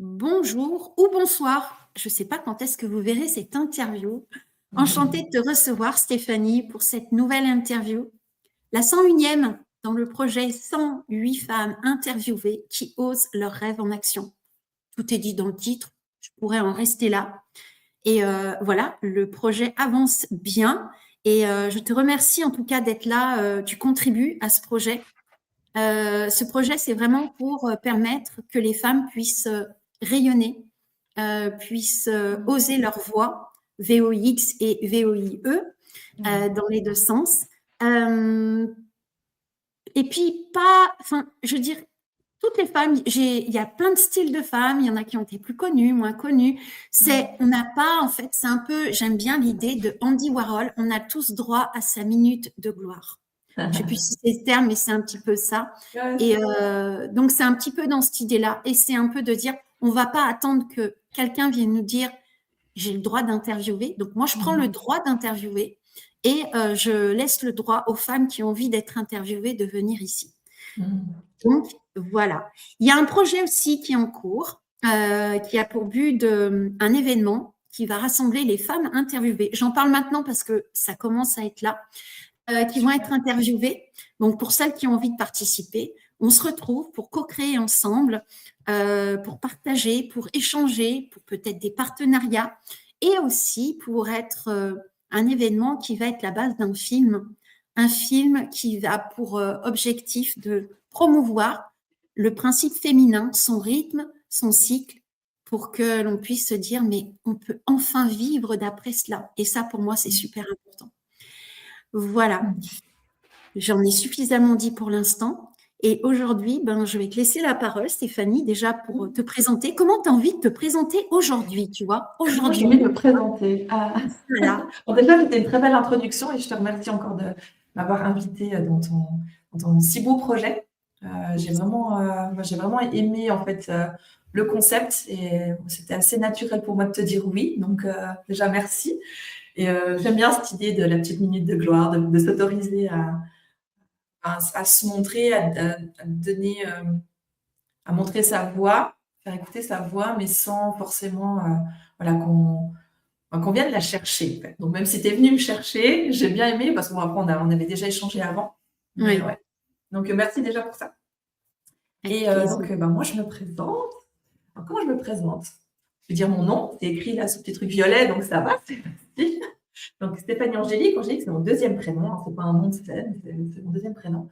Bonjour ou bonsoir. Je ne sais pas quand est-ce que vous verrez cette interview. Enchantée de te recevoir, Stéphanie, pour cette nouvelle interview. La 101e dans le projet 108 femmes interviewées qui osent leurs rêves en action. Tout est dit dans le titre, je pourrais en rester là. Et voilà, le projet avance bien. Et je te remercie en tout cas d'être là. Tu contribues à ce projet. Ce projet, c'est vraiment pour permettre que les femmes puissent rayonner, puissent oser leur voix, VOX et VOIE, dans les deux sens. Et puis, je veux dire, toutes les femmes, il y a plein de styles de femmes, il y en a qui ont été plus connues, moins connues. On n'a pas, en fait, c'est un peu, j'aime bien l'idée de Andy Warhol, on a tous droit à sa minute de gloire. Je ne sais plus si c'est le terme, mais c'est un petit peu ça. Et donc, c'est un petit peu dans cette idée-là. Et c'est un peu de dire, on ne va pas attendre que quelqu'un vienne nous dire, j'ai le droit d'interviewer. Donc, moi, je prends le droit d'interviewer et je laisse le droit aux femmes qui ont envie d'être interviewées de venir ici. Donc, voilà. Il y a un projet aussi qui est en cours, qui a pour but un événement qui va rassembler les femmes interviewées. J'en parle maintenant parce que ça commence à être là. Qui vont être interviewées. Donc, pour celles qui ont envie de participer, on se retrouve pour co-créer ensemble, pour partager, pour échanger, pour peut-être des partenariats et aussi pour être un événement qui va être la base d'un film. Un film qui a pour objectif de promouvoir le principe féminin, son rythme, son cycle, pour que l'on puisse se dire, mais on peut enfin vivre d'après cela. Et ça, pour moi, c'est super important. Voilà, j'en ai suffisamment dit pour l'instant. Et aujourd'hui, je vais te laisser la parole, Stéphanie, déjà pour te présenter. Comment tu as envie de te présenter aujourd'hui, tu vois? Aujourd'hui, j'ai envie de me présenter. Voilà. Bon, déjà, c'était une très belle introduction et je te remercie encore de m'avoir invitée dans ton si beau projet. J'ai vraiment aimé en fait le concept et c'était assez naturel pour moi de te dire oui. Donc déjà, merci. Et j'aime bien cette idée de la petite minute de gloire, de s'autoriser à se montrer, à donner, à montrer sa voix, faire écouter sa voix, mais sans forcément voilà, qu'on vienne la chercher. En fait. Donc même si tu es venu me chercher, j'ai bien aimé, parce qu'on on avait déjà échangé avant. Mais, Oui. ouais. Donc merci déjà pour ça. Avec Et donc moi, je me présente. Alors, comment je me présente? Je vais dire mon nom, c'est écrit là, ce petit truc violet, donc ça va, c'est facile. Donc Stéphanie Angélique, Angélique, c'est mon deuxième prénom, hein, c'est pas un nom de scène, c'est mon deuxième prénom.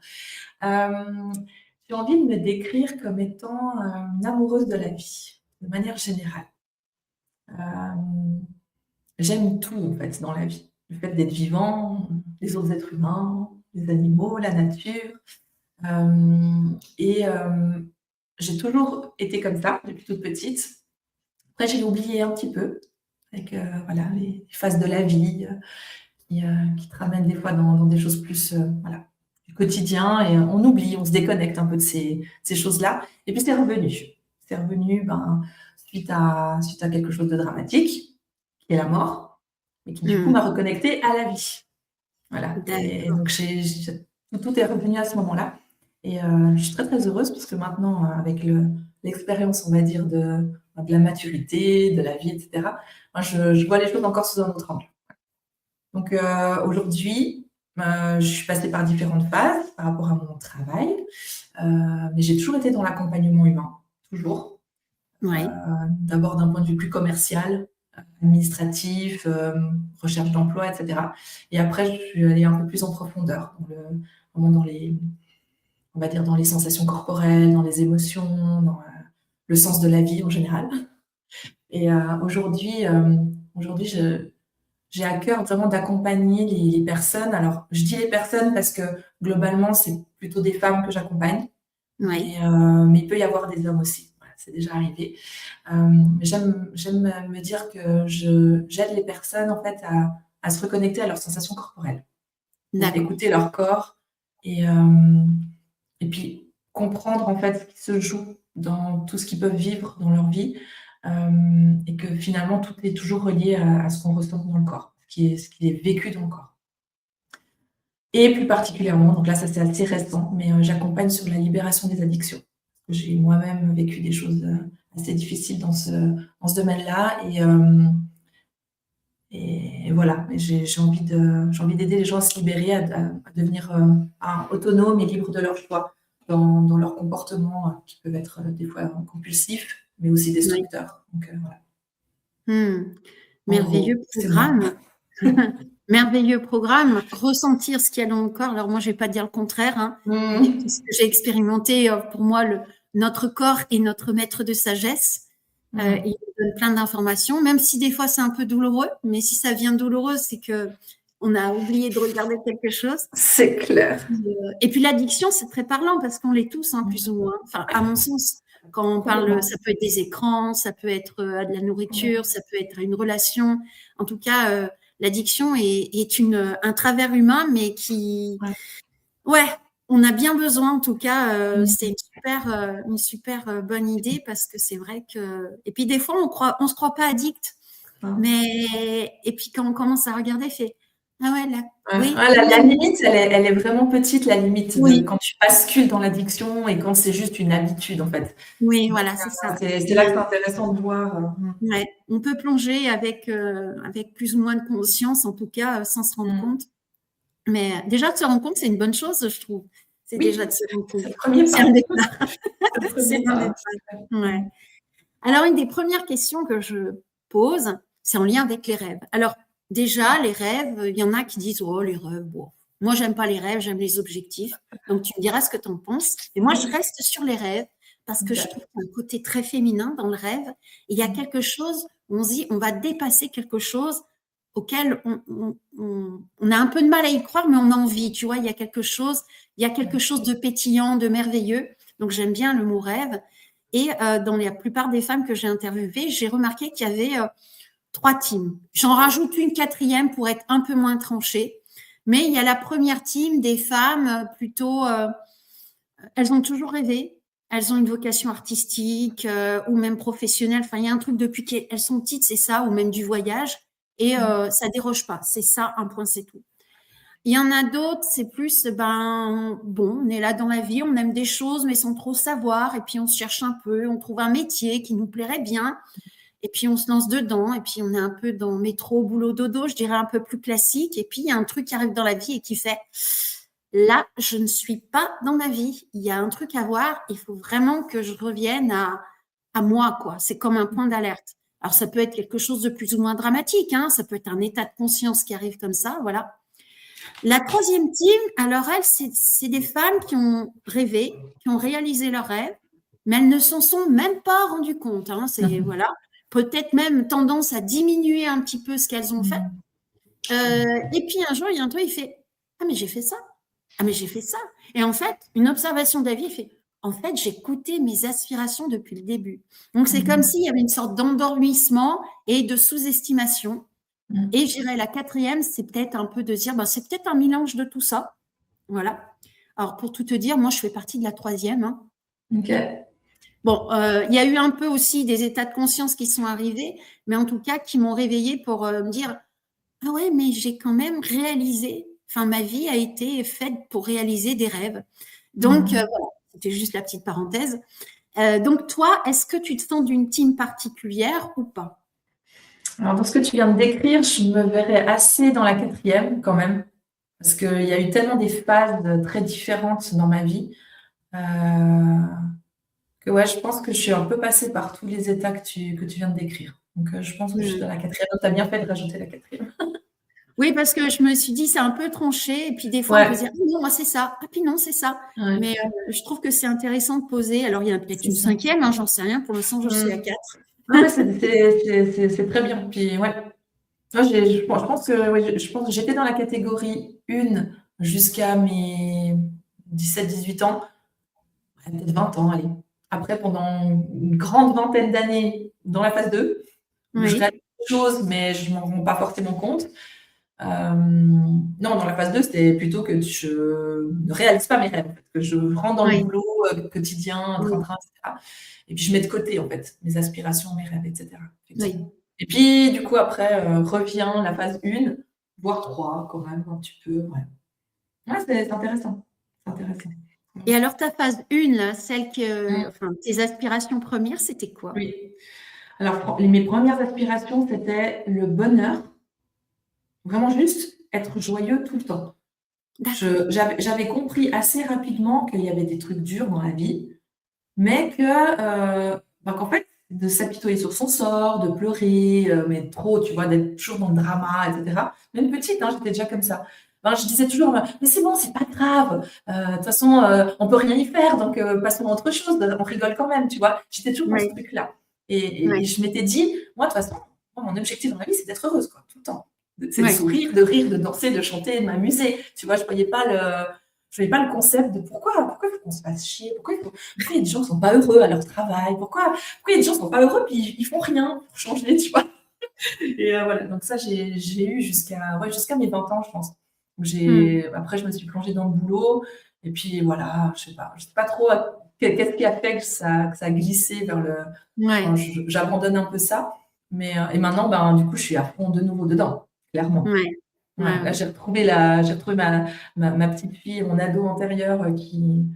J'ai envie de me décrire comme étant une amoureuse de la vie, de manière générale. J'aime tout, en fait, dans la vie. Le fait d'être vivant, les autres êtres humains, les animaux, la nature. Et j'ai toujours été comme ça, depuis toute petite. Après, j'ai oublié un petit peu, avec voilà, les phases de la vie qui te ramènent des fois dans des choses plus voilà, du quotidien. Et on oublie, on se déconnecte un peu de ces choses-là. Et puis, c'est revenu. C'est revenu suite à quelque chose de dramatique, qui est la mort, mais qui du coup m'a reconnectée à la vie. Voilà. Et donc tout est revenu à ce moment-là. Et je suis très très heureuse parce que maintenant, avec l'expérience, on va dire, de la maturité, de la vie, etc., moi, je vois les choses encore sous un autre angle. Donc aujourd'hui, je suis passée par différentes phases par rapport à mon travail, mais j'ai toujours été dans l'accompagnement humain, toujours. Ouais. D'abord d'un point de vue plus commercial, administratif, recherche d'emploi, etc. Et après, je suis allée un peu plus en profondeur, vraiment on va dire dans les sensations corporelles, dans les émotions, dans le sens de la vie en général. Et aujourd'hui, j'ai à cœur vraiment d'accompagner les personnes. Alors, je dis les personnes parce que globalement, c'est plutôt des femmes que j'accompagne. Ouais. Mais il peut y avoir des hommes aussi. Voilà, c'est déjà arrivé. J'aime me dire que j'aide les personnes en fait à se reconnecter à leurs sensations corporelles, écouter leur corps et puis comprendre en fait ce qui se joue dans tout ce qu'ils peuvent vivre dans leur vie et que finalement tout est toujours relié à ce qu'on ressent dans le corps, ce qui est vécu dans le corps. Et plus particulièrement, donc là ça c'est assez récent, mais j'accompagne sur la libération des addictions. J'ai moi-même vécu des choses assez difficile dans ce domaine-là. Et voilà, j'ai envie d'aider les gens à se libérer, à devenir autonomes et libres de leur choix dans leur comportement qui peuvent être des fois compulsifs, mais aussi Oui. destructeurs. Donc, voilà. En Merveilleux gros, c'est moi. programme. Merveilleux programme. Ressentir ce qu'il y a dans le corps. Alors moi, je vais pas dire le contraire, hein, mais ce que j'ai expérimenté, pour moi, notre corps est notre maître de sagesse. Il nous donne plein d'informations, même si des fois c'est un peu douloureux. Mais si ça vient douloureux, c'est que on a oublié de regarder quelque chose. C'est clair. Et puis l'addiction, c'est très parlant parce qu'on l'est tous, hein, plus ou moins. Enfin, à mon sens, quand on parle, ça peut être des écrans, ça peut être de la nourriture, ça peut être une relation. En tout cas, l'addiction est un travers humain, mais qui, ouais, on a bien besoin. En tout cas, c'est une super bonne idée parce que c'est vrai que. Et puis des fois, on se croit pas addict, mais et puis quand on commence à regarder, fait ah ouais là. Oui, la limite, elle est vraiment petite, la limite oui. quand tu bascules dans l'addiction et quand c'est juste une habitude, en fait. Oui, voilà, c'est ça. C'est là que c'est intéressant de voir. Ouais, on peut plonger avec plus ou moins de conscience, en tout cas, sans se rendre compte. Mais déjà, de se rendre compte, c'est une bonne chose, je trouve. C'est déjà de se rendre compte. C'est le premier pas. C'est un des pas. C'est un des pas. Ouais. Alors, une des premières questions que je pose, c'est en lien avec les rêves. Alors, déjà, les rêves, il y en a qui disent « Oh, les rêves, bon. Moi, j'aime pas les rêves, j'aime les objectifs. » Donc, tu me diras ce que tu en penses. Et moi, je reste sur les rêves parce que je trouve qu'il y a un côté très féminin dans le rêve. Et il y a quelque chose, on se dit, on va dépasser quelque chose auquel on a un peu de mal à y croire, mais on a envie. Tu vois, il y a quelque chose de pétillant, de merveilleux. Donc, j'aime bien le mot rêve. Et dans la plupart des femmes que j'ai interviewées, j'ai remarqué qu'il y avait 3 teams. J'en rajoute une 4e pour être un peu moins tranchée. Mais il y a la première team des femmes plutôt, elles ont toujours rêvé, elles ont une vocation artistique ou même professionnelle. Enfin, il y a un truc depuis qu'elles sont petites, c'est ça, ou même du voyage. Et ça déroge pas. C'est ça, un point, c'est tout. Il y en a d'autres, c'est plus, bon, on est là dans la vie, on aime des choses, mais sans trop savoir. Et puis, on se cherche un peu, on trouve un métier qui nous plairait bien. Et puis, on se lance dedans. Et puis, on est un peu dans métro, boulot, dodo, je dirais un peu plus classique. Et puis, il y a un truc qui arrive dans la vie et qui fait, là, je ne suis pas dans ma vie. Il y a un truc à voir. Il faut vraiment que je revienne à moi, quoi. C'est comme un point d'alerte. Alors, ça peut être quelque chose de plus ou moins dramatique, hein. Ça peut être un état de conscience qui arrive comme ça, voilà. La 3e team, alors elles, c'est des femmes qui ont rêvé, qui ont réalisé leurs rêves, mais elles ne s'en sont même pas rendues compte, hein. C'est, voilà, peut-être même tendance à diminuer un petit peu ce qu'elles ont fait. Et puis un jour, il y a un truc, il fait « Ah, mais j'ai fait ça. Ah, mais j'ai fait ça. » Et en fait, une observation d'avis, il fait « En fait, j'écoutais mes aspirations depuis le début. » Donc, c'est comme s'il y avait une sorte d'endormissement et de sous-estimation. Et je dirais la 4e, c'est peut-être un peu de dire, c'est peut-être un mélange de tout ça. Voilà. Alors, pour tout te dire, moi, je fais partie de la 3e. Hein. Ok. Bon, il y a eu un peu aussi des états de conscience qui sont arrivés, mais en tout cas, qui m'ont réveillée pour me dire, ah ouais, mais j'ai quand même réalisé, enfin, ma vie a été faite pour réaliser des rêves. Donc, voilà, c'était juste la petite parenthèse. Donc, toi, est-ce que tu te sens d'une team particulière ou pas? Alors, dans ce que tu viens de décrire, je me verrais assez dans la 4e quand même, parce qu'il y a eu tellement des phases très différentes dans ma vie que ouais, je pense que je suis un peu passée par tous les états que tu viens de décrire. Donc, je pense que je suis dans la 4e. Donc, tu as bien fait de rajouter la 4e. Oui, parce que je me suis dit, c'est un peu tranché. Et puis, des fois, on peut se dire, ah non, moi, c'est ça. Ah, puis non, c'est ça. Ouais. Mais je trouve que c'est intéressant de poser. Alors, il y en a peut-être une 5e, hein, j'en sais rien. Pour l'instant, je suis à 4. Ouais, c'est très bien. Puis, ouais. Moi, je pense que j'étais dans la catégorie 1 jusqu'à mes 17-18 ans. Peut-être 20 ans, allez. Après, pendant une grande vingtaine d'années, dans la phase 2, où je réalise des choses, mais je ne m'en rends pas forcément compte. Non, dans la phase 2, c'était plutôt que je ne réalise pas mes rêves, en fait, que je rentre dans le boulot quotidien, train-train, etc. Et puis je mets de côté, en fait, mes aspirations, mes rêves, etc. Oui. Et puis, du coup, après, revient la phase 1, voire 3, quand même, un petit peu. Ouais, c'est intéressant. C'est intéressant. Et alors, ta phase 1, là, Mm. enfin, tes aspirations premières, c'était quoi? Oui. Alors, mes premières aspirations, c'était le bonheur, vraiment juste être joyeux tout le temps. D'accord. J'avais compris assez rapidement qu'il y avait des trucs durs dans la vie, mais qu'en fait, de s'apitoyer sur son sort, de pleurer, mais trop, tu vois, d'être toujours dans le drama, etc. Même petite, hein, j'étais déjà comme ça. Ben, je disais toujours, mais c'est bon, c'est pas grave. De toute façon, on peut rien y faire, donc passons à autre chose. On rigole quand même, tu vois. J'étais toujours dans ce Oui, truc-là. Et oui, je m'étais dit, moi, de toute façon, moi, mon objectif dans la vie, c'est d'être heureuse, quoi, tout le temps. C'est de oui, sourire, de rire, de danser, de chanter, de m'amuser. Tu vois, je voyais pas le concept de pourquoi il faut qu'on se fasse chier, pourquoi il y a des gens qui sont pas heureux à leur travail, pourquoi il y a des gens qui sont pas heureux puis ils font rien pour changer, tu vois. Et voilà, donc ça, j'ai eu jusqu'à mes 20 ans, je pense. hmm, Après, je me suis plongée dans le boulot, et puis voilà, je sais pas trop qu'est-ce qui a fait que ça a glissé vers le. Enfin, ouais, j'abandonne un peu ça, et maintenant, ben, du coup, je suis à fond de nouveau dedans, clairement. ouais, Ouais, ouais, là, ouais. j'ai retrouvé ma petite fille, mon ado intérieur qui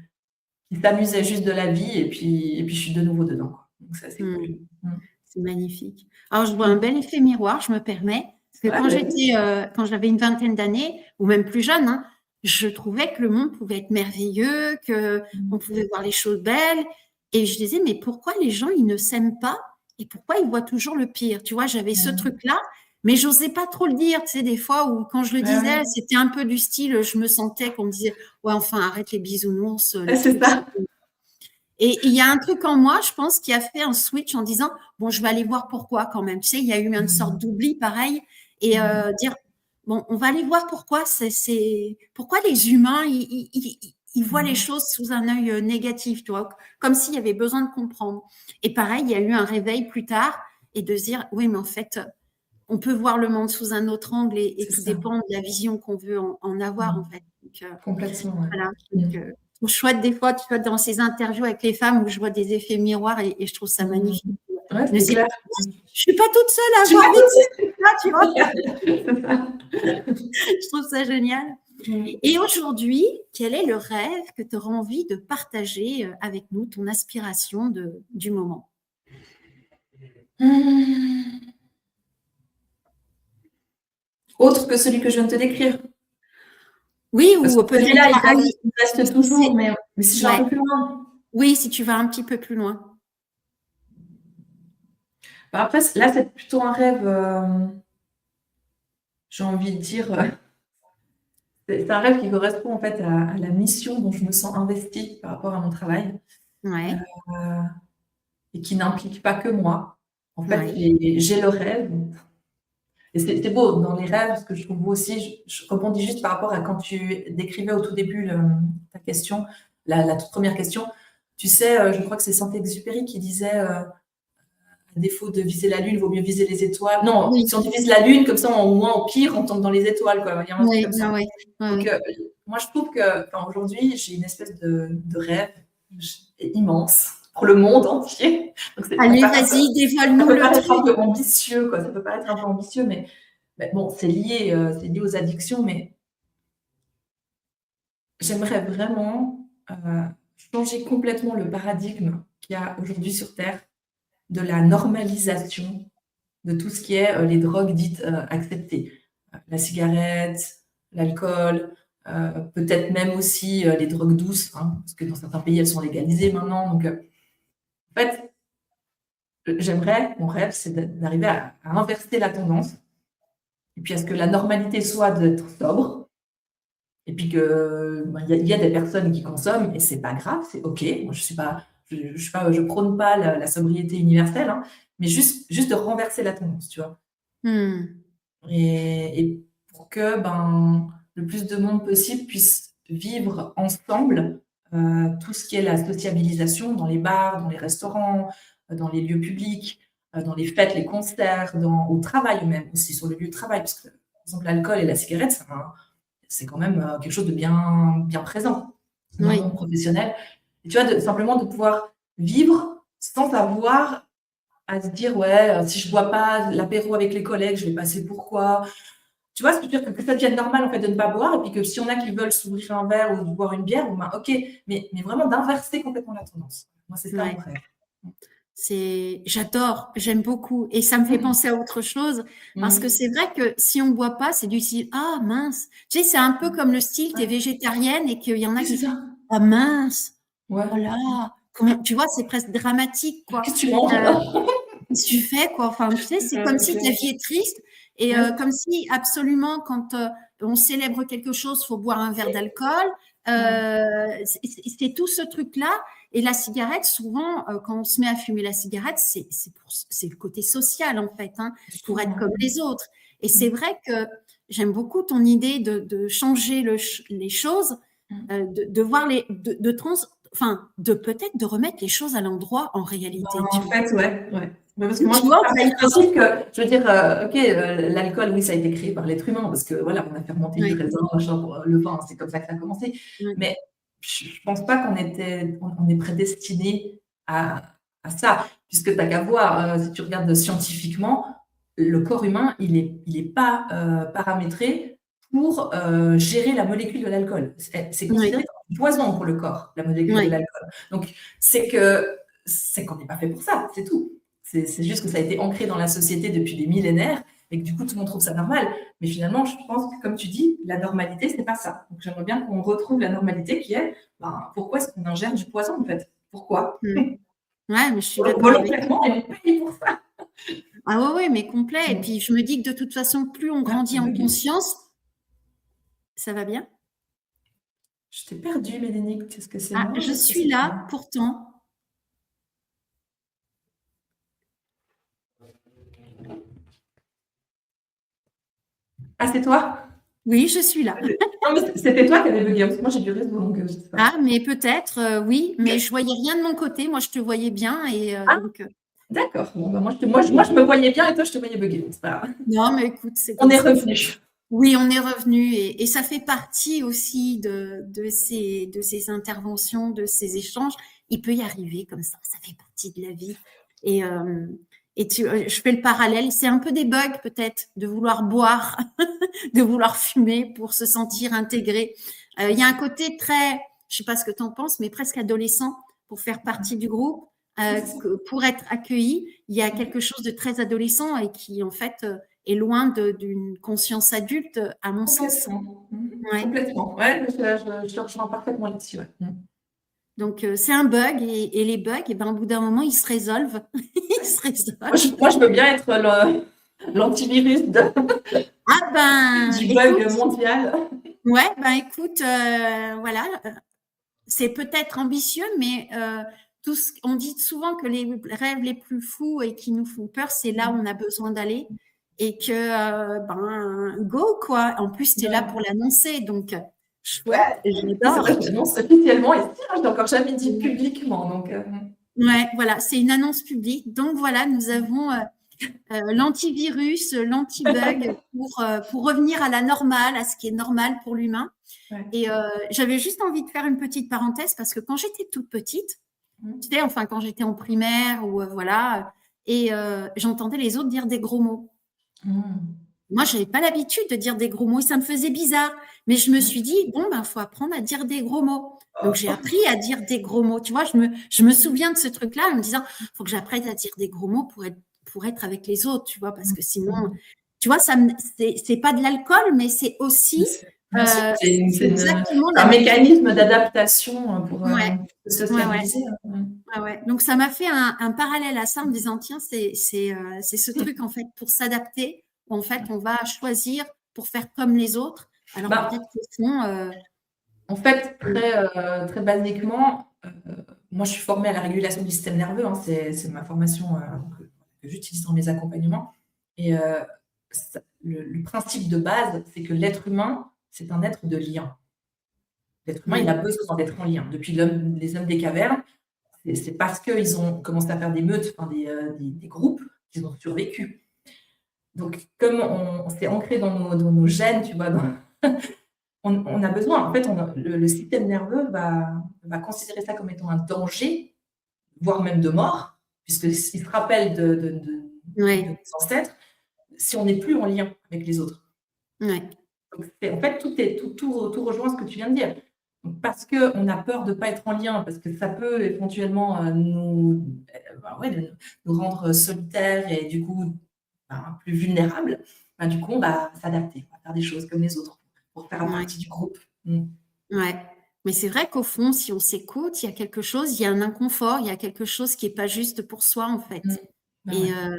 s'amusait juste de la vie, et puis je suis de nouveau dedans, quoi. Donc ça, c'est cool. Hmm. Mm. C'est magnifique. Alors, je vois un Mm. bel effet miroir, je me permets, parce que Ouais, vas-y. quand j'avais une vingtaine d'années, ou même plus jeune, hein, je trouvais que le monde pouvait être merveilleux, que on Mm. pouvait voir les choses belles, et je disais, mais pourquoi les gens, ils ne s'aiment pas, et pourquoi ils voient toujours le pire? Tu vois, j'avais ce Mm. truc-là, mais j'osais pas trop le dire, tu sais, des fois où, quand je le Ouais, disais, ouais. c'était un peu du style, je me sentais qu'on me disait, ouais, enfin, arrête les bisounours, Ouais, les c'est trucs. ça. Et il y a un truc en moi, je pense, qui a fait un switch en disant, bon, je vais aller voir pourquoi quand même. Tu sais, il y a eu une sorte Mm. d'oubli pareil et Mm. dire, bon, on va aller voir pourquoi pourquoi les humains, ils voient les Mm. choses sous un œil négatif, tu vois, comme s'il y avait besoin de comprendre. Et pareil, il y a eu un réveil plus tard et de se dire, oui, mais en fait, on peut voir le monde sous un autre angle et C'est tout ça. dépend de la vision qu'on veut en avoir, en Mm. fait. Donc, Complètement, ouais. voilà. Donc, Mm. je trouve chouette des fois, tu vois, dans ces interviews avec les femmes où je vois des effets miroirs et je trouve ça Mm. magnifique. Ouais, Je me c'est dis, clair. je suis pas toute seule à Je suis avoir pas vécu toute ce truc-là, tu vois. seule. C'est ça. Je trouve ça génial. Mm. Et aujourd'hui, quel est le rêve que tu auras envie de partager avec nous, ton aspiration du moment? Mm. Autre que celui que je viens de te décrire. Oui, Parce ou que peut-être, celui-là, il ah reste, oui, il ou reste si toujours, c'est, mais si je vais un ouais, peu plus loin. oui, si tu vas un petit peu plus loin. Bah, après, là, c'est plutôt un rêve, j'ai envie de dire, c'est un rêve qui correspond en fait à la mission dont je me sens investie par rapport à mon travail, euh, Ouais, et qui n'implique pas que moi. En fait, ouais, j'ai le rêve, et c'est beau dans les rêves, ce que je trouve beau aussi. Je rebondis juste par rapport à quand tu décrivais au tout début ta question, la toute première question. Tu sais, je crois que c'est Saint-Exupéry qui disait, à défaut de viser la lune, il vaut mieux viser les étoiles. Non, oui, si on divise la lune, comme ça, au moins, au pire, on tombe dans les étoiles, quoi. Il y a un truc oui, comme oui, ça. oui, Donc, oui. moi, je trouve que, enfin, aujourd'hui, j'ai une espèce de rêve immense pour le monde entier. Donc, Allez, vas-y, ça dévoile-nous peut le paraître un truc. peu ambitieux, quoi. Ça peut paraître un peu ambitieux, mais bon, c'est lié aux addictions. Mais j'aimerais vraiment changer complètement le paradigme qu'il y a aujourd'hui sur Terre de la normalisation de tout ce qui est les drogues dites acceptées. La cigarette, l'alcool, peut-être même aussi les drogues douces, hein, parce que dans certains pays, elles sont légalisées maintenant. Donc, en fait, mon rêve, c'est d'arriver à inverser la tendance, et puis à ce que la normalité soit d'être sobre, et puis que il y a des personnes qui consomment, et c'est pas grave, c'est OK. Moi, je prône pas la sobriété universelle, hein, mais juste de renverser la tendance, tu vois. Hmm. Et pour que le plus de monde possible puisse vivre ensemble tout ce qui est la sociabilisation dans les bars, dans les restaurants, dans les lieux publics, dans les fêtes, les concerts, au travail même aussi, sur le lieu de travail. Parce que, par exemple, l'alcool et la cigarette, c'est quand même quelque chose de bien, bien présent dans le Oui, monde professionnel. Et tu vois, simplement de pouvoir vivre sans avoir à se dire, ouais, si je bois pas l'apéro avec les collègues, je vais passer pour quoi? tu vois ce que je veux dire? Que ça devienne normal, en fait, de ne pas boire et puis que s'il y en a qui veulent s'ouvrir un verre ou boire une bière, bon, ben, OK, mais vraiment d'inverser complètement la tendance. Moi, c'est ça mon Ouais. rêve. J'adore, j'aime beaucoup. Et ça me fait penser à autre chose, parce que Mmh. c'est vrai que si on boit pas, c'est du style, ah mince. Tu sais, c'est un peu comme le style, t'es Ouais, végétarienne et qu'il y en a oui, c'est qui font, ça. ah mince, Ouais. oh là, comment, tu vois, c'est presque dramatique, quoi. Qu'est-ce que tu manges? Euh, Qu'est-ce que tu fais, quoi? Enfin, tu sais, c'est comme C'est si clair. ta vie est triste et Ouais, comme si absolument quand on célèbre quelque chose, faut boire un verre d'alcool. ouais. C'est tout ce truc-là. Et la cigarette, souvent, quand on se met à fumer la cigarette, c'est le côté social, en fait, hein, pour être Justement, comme ouais. les autres. Et Mmh. c'est vrai que j'aime beaucoup ton idée de changer les choses, Mmh. de voir enfin, de peut-être de remettre les choses à l'endroit en Ben, réalité, en tu vois. fait, ouais, ouais. Ouais, parce que moi, Tu je vois, pars du principe que, je veux dire, OK, l'alcool, oui, ça a été créé par l'être humain parce que voilà, on a fermenté du ouais, raisin, machin, pour le vin, c'est comme ça que ça a commencé. ouais, Mais je pense pas on est prédestiné à, à ça, puisque t'as qu'à voir, si tu regardes scientifiquement, le corps humain, il est pas paramétré pour gérer la molécule de l'alcool. C'est ouais, considéré comme un poison pour le corps, la molécule de ouais, l'alcool. Donc, c'est qu'on n'est pas fait pour ça, c'est tout. C'est juste que ça a été ancré dans la société depuis des millénaires et que du coup, tout le monde trouve ça normal. Mais finalement, je pense que, comme tu dis, la normalité, c'est pas ça. Donc, j'aimerais bien qu'on retrouve la normalité qui est, ben, pourquoi est-ce qu'on ingère du poison, en fait? Pourquoi? mm. Ouais, mais je suis d'accord avec toi. Volontairement, et on paye pour ça. Ah ouais, ouais, mais complet. Et Bon. puis, je me dis que de toute façon, plus on Ah, ça grandit a en bugué. conscience, ça va bien? Je t'ai perdu, Mélénique. Est-ce que c'est Ah, moi ou je est-ce que suis c'est toi? là, pourtant. Ah, c'est toi? Oui, je suis là. Non, mais c'était toi qui avais bugué, parce que moi j'ai du réseau, donc je sais pas. Ah, mais peut-être, oui, mais je voyais rien de mon côté. Moi, je te voyais bien et Ah, donc, d'accord. Bon, bah, moi, je me voyais bien et toi, je te voyais bugger, donc c'est pas grave. non, mais écoute, c'est On comme est ça. revenu. Oui, on est revenu et ça fait partie aussi de ces interventions, de ces échanges. Il peut y arriver comme ça fait partie de la vie. Et, je fais le parallèle, c'est un peu des bugs peut-être de vouloir boire, de vouloir fumer pour se sentir intégré. Il y a un côté très, je sais pas ce que tu en penses, mais presque adolescent pour faire partie du groupe, Oui, c'est ça. pour être accueilli. Il y a quelque chose de très adolescent et qui en fait est loin d'une conscience adulte, à mon sens. Complètement. Ouais. Complètement. Ouais, je te rejoins parfaitement là-dessus. Ouais. Donc c'est un bug et les bugs, et ben au bout d'un moment ils se résolvent, ils se résolvent. Moi, je veux bien être l'antivirus Ah ben du bug écoute, mondial. ouais ben écoute, voilà, c'est peut-être ambitieux, mais on dit souvent que les rêves les plus fous et qui nous font peur, c'est là où on a besoin d'aller et que ben go quoi. En plus tu es là Ouais. pour l'annoncer, donc chouette, Ouais. Oui, c'est j'adore. vrai que je l'annonce officiellement et tiens, je l'ai encore jamais dit publiquement. Donc, Ouais, voilà, c'est une annonce publique. Donc voilà, nous avons l'antivirus, l'anti-bug pour revenir à la normale, à ce qui est normal pour l'humain. ouais. Et j'avais juste envie de faire une petite parenthèse parce que quand j'étais toute petite, tu sais, enfin quand j'étais en primaire ou voilà, et j'entendais les autres dire des gros mots. Mm. Moi, j'avais pas l'habitude de dire des gros mots et ça me faisait bizarre. Mais je me Mm. suis dit, bon, ben, faut apprendre à dire des gros mots. Donc, j'ai Oh. appris à dire des gros mots. Tu vois, je me souviens de ce truc-là en me disant, faut que j'apprenne à dire des gros mots pour être avec les autres, tu vois, parce que sinon, tu vois, c'est pas de l'alcool, mais c'est aussi, Bien sûr, c'est exactement c'est un la même chose. mécanisme d'adaptation pour Ouais, se ouais, ouais. sociabiliser. Ouais, ouais. Donc ça m'a fait un parallèle à ça en me disant tiens c'est ce truc en fait pour s'adapter où en fait on va choisir pour faire comme les autres alors Bah, peut-être qu'au fond en fait, très basiquement, moi je suis formée à la régulation du système nerveux, hein, c'est ma formation que j'utilise dans mes accompagnements. Et le principe de base, c'est que l'être humain, c'est un être de lien. L'être humain, il oui a besoin d'être en lien. Depuis les hommes des cavernes, c'est parce qu'ils ont commencé à faire des meutes, enfin des groupes, qu'ils ont survécu. Donc, comme on s'est ancré dans nos gènes, tu vois, on a besoin, en fait, le système nerveux va considérer ça comme étant un danger, voire même de mort, puisqu'il se rappelle de ouais nos ancêtres, si on n'est plus en lien avec les autres. Ouais. Donc en fait, tout rejoint ce que tu viens de dire. Donc parce qu'on a peur de ne pas être en lien, parce que ça peut éventuellement bah ouais, nous rendre solitaires et du coup ben, plus vulnérables, ben, du coup, on va s'adapter, on va faire des choses comme les autres pour faire Ouais. partie du groupe. Mm. Ouais. Mais c'est vrai qu'au fond, si on s'écoute, il y a quelque chose, il y a un inconfort, il y a quelque chose qui est pas juste pour soi, en Mm. fait. Ben Et ouais.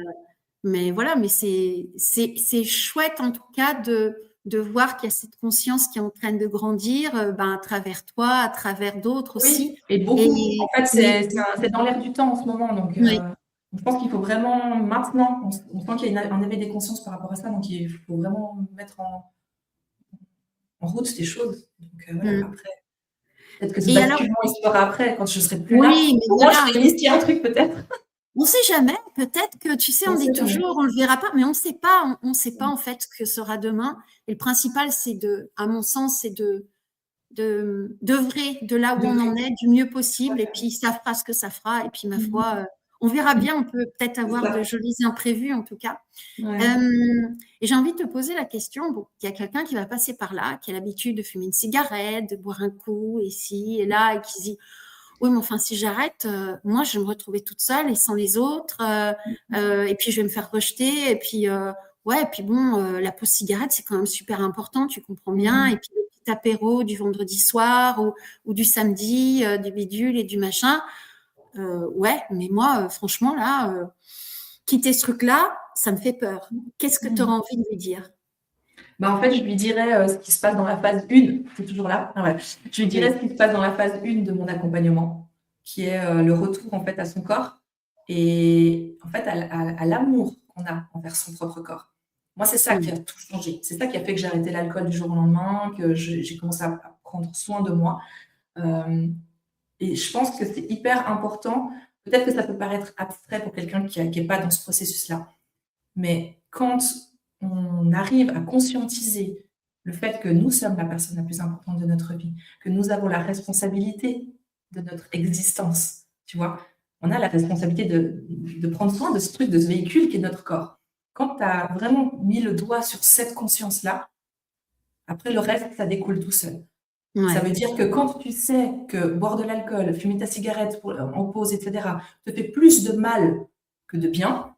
mais voilà, mais c'est chouette en tout cas de voir qu'il y a cette conscience qui est en train de grandir, ben, à travers toi, à travers d'autres Oui, aussi. et beaucoup. Et En fait, mais c'est dans l'air du temps en ce moment. Donc, oui, je pense qu'il faut vraiment, maintenant, on sent qu'il y a un éveil des consciences par rapport à ça. Donc, il faut vraiment mettre en route des choses. Donc, voilà, mmh. après, peut-être que ce Et alors basculement, il se fera après, quand je serai plus là. oui, mais Au moins, je voilà. serai initié un truc, peut-être. On sait jamais, peut-être que, tu sais, On on dit sait jamais. toujours, on le verra pas, mais on sait pas, on sait pas en fait ce que sera demain. Et le principal, c'est à mon sens, c'est d'œuvrer de là où De on vrai. en est du mieux Tout à possible. Et fait. puis, ça fera ce que ça fera. Et puis, ma foi, Mhm. on verra bien. On peut peut-être C'est avoir de ça. jolis imprévus, en tout cas. Ouais. Et j'ai envie de te poser la question. Bon, il y a quelqu'un qui va passer par là, qui a l'habitude de fumer une cigarette, de boire un coup, ici et là, et qui se dit, oui, mais enfin, si j'arrête, moi, je vais me retrouver toute seule et sans les autres. Et puis, je vais me faire rejeter. Et puis, ouais, et puis bon, la pause cigarette, c'est quand même super important, tu comprends bien. Et Mhm. puis, le petit apéro du vendredi soir ou du samedi, du bidule et du machin. Ouais, mais moi, franchement, là, quitter ce truc-là, ça me fait peur. Qu'est-ce que tu auras Mhm. envie de lui dire? Bah, en fait, je lui dirais ce qui se passe dans la phase 1. C'est toujours là. Ah ouais. Je lui dirais Oui. ce qui se passe dans la phase 1 de mon accompagnement, qui est le retour en fait à son corps et en fait à l'amour qu'on a envers son propre corps. Moi, c'est ça qui Mm. a tout changé. C'est ça qui a fait que j'ai arrêté l'alcool du jour au lendemain, que j'ai commencé à prendre soin de moi. Euh, et je pense que c'est hyper important. Peut-être que ça peut paraître abstrait pour quelqu'un qui n'est pas dans ce processus-là. Mais quand on arrive à conscientiser le fait que nous sommes la personne la plus importante de notre vie, que nous avons la responsabilité de notre existence, tu vois, on a la responsabilité de prendre soin de ce truc, de ce véhicule qui est notre corps. Quand tu as vraiment mis le doigt sur cette conscience-là, après le reste, ça découle tout seul. Ça Ouais. veut dire que quand tu sais que boire de l'alcool, fumer ta cigarette en pause, etc., te fait plus de mal que de bien,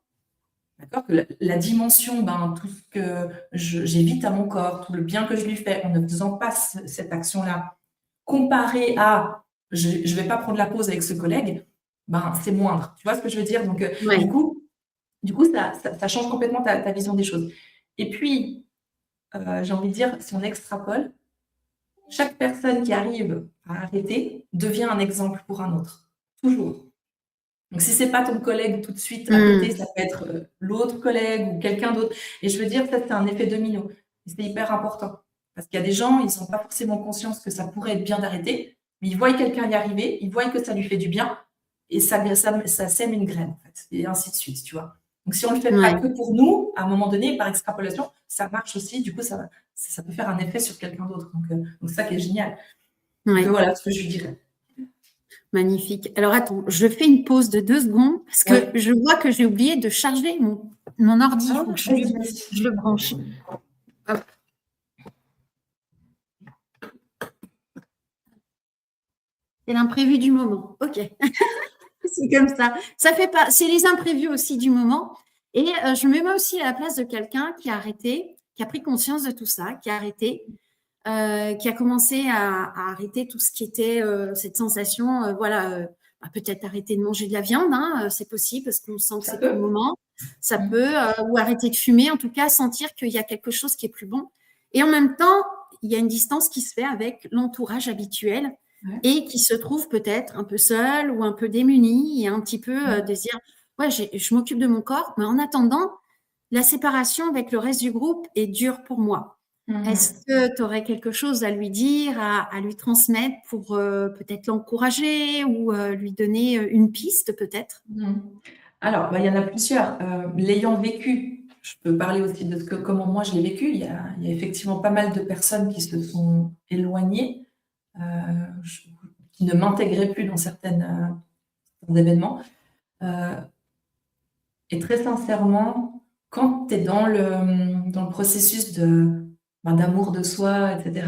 d'accord, que la dimension, ben, tout ce que j'évite à mon corps, tout le bien que je lui fais en ne faisant pas cette action-là, comparé à je ne vais pas prendre la pause avec ce collègue, ben, c'est moindre. Tu vois ce que je veux dire? Donc, Ouais. du coup ça change complètement ta vision des choses. Et puis, j'ai envie de dire, si on extrapole, chaque personne qui arrive à arrêter devient un exemple pour un autre. Toujours. Donc, si c'est pas ton collègue tout de suite à côté, Mm. ça peut être l'autre collègue ou quelqu'un d'autre. Et je veux dire, ça, c'est un effet domino. Et c'est hyper important. Parce qu'il y a des gens, ils n'ont pas forcément conscience que ça pourrait être bien d'arrêter, mais ils voient quelqu'un y arriver, ils voient que ça lui fait du bien, et ça sème une graine, en fait. Et ainsi de suite, tu vois. Donc, si on ne le fait pas Ouais. que pour nous, à un moment donné, par extrapolation, ça marche aussi. Du coup, ça peut faire un effet sur quelqu'un d'autre. Donc, c'est ça qui est génial. Donc, Ouais. voilà ce que je lui dirais. Magnifique. Alors attends, je fais une pause de 2 secondes parce que Ouais. je vois que j'ai oublié de charger mon ordi. Il Ah, faut que vas-y, vas-y. je le branche. Hop. C'est l'imprévu du moment. Ok, c'est comme ça. Ça fait pas. C'est les imprévus aussi du moment. Et je me mets aussi à la place de quelqu'un qui a arrêté, qui a pris conscience de tout ça, qui a arrêté, qui a commencé à arrêter tout ce qui était cette sensation, voilà, bah, peut-être arrêter de manger de la viande, hein, c'est possible parce qu'on sent que Ça c'est plus le peut? moment. Ça Mm. peut, ou arrêter de fumer, en tout cas sentir qu'il y a quelque chose qui est plus bon. Et en même temps, il y a une distance qui se fait avec l'entourage habituel Ouais. et qui se trouve peut-être un peu seul ou un peu démuni et un petit peu de se dire, ouais, je m'occupe de mon corps, mais en attendant, la séparation avec le reste du groupe est dure pour moi. Est-ce Mhm. que tu aurais quelque chose à lui dire, à lui transmettre pour peut-être l'encourager ou lui donner une piste peut-être? Mhm. Alors, bah, il y en a plusieurs. L'ayant vécu, je peux parler aussi de comment moi je l'ai vécu. Il y a effectivement pas mal de personnes qui se sont éloignées, euh, je- qui ne m'intégraient plus dans certains événements. Euh, et très sincèrement, quand tu es dans le processus d'amour de soi, etc.,